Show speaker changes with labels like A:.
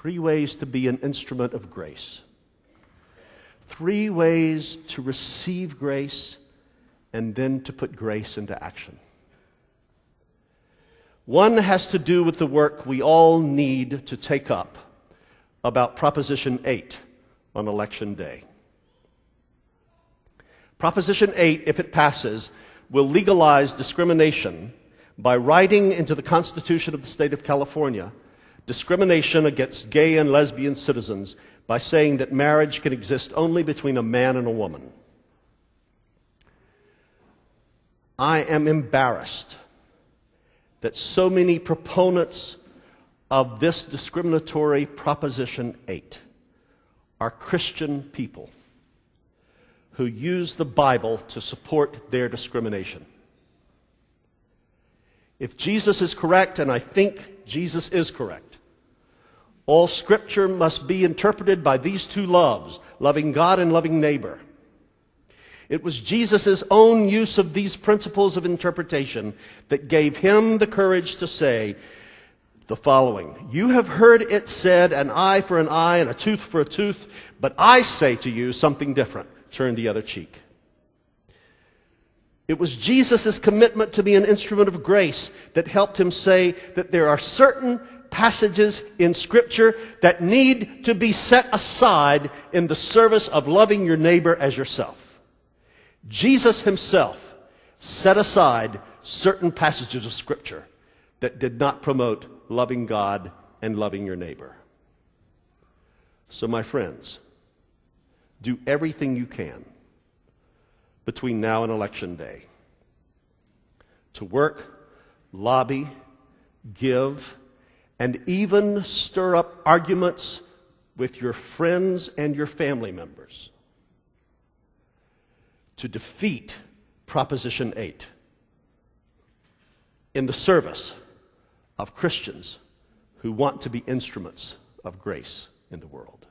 A: 3 ways to be an instrument of grace. 3 ways to receive grace and then to put grace into action. One has to do with the work we all need to take up about Proposition 8 on Election Day. Proposition 8, if it passes, will legalize discrimination by writing into the Constitution of the state of California discrimination against gay and lesbian citizens by saying that marriage can exist only between a man and a woman. I am embarrassed that so many proponents of this discriminatory Proposition 8 are Christian people who use the Bible to support their discrimination. If Jesus is correct, and I think Jesus is correct, all Scripture must be interpreted by these 2 loves, loving God and loving neighbor. It was Jesus' own use of these principles of interpretation that gave him the courage to say the following: "You have heard it said, an eye for an eye and a tooth for a tooth, but I say to you something different. Turn the other cheek." It was Jesus' commitment to be an instrument of grace that helped him say that there are certain passages in Scripture that need to be set aside in the service of loving your neighbor as yourself. Jesus himself set aside certain passages of Scripture that did not promote loving God and loving your neighbor. So, my friends, do everything you can between now and Election Day to work, lobby, give, and even stir up arguments with your friends and your family members to defeat Proposition 8 in the service of Christians who want to be instruments of grace in the world.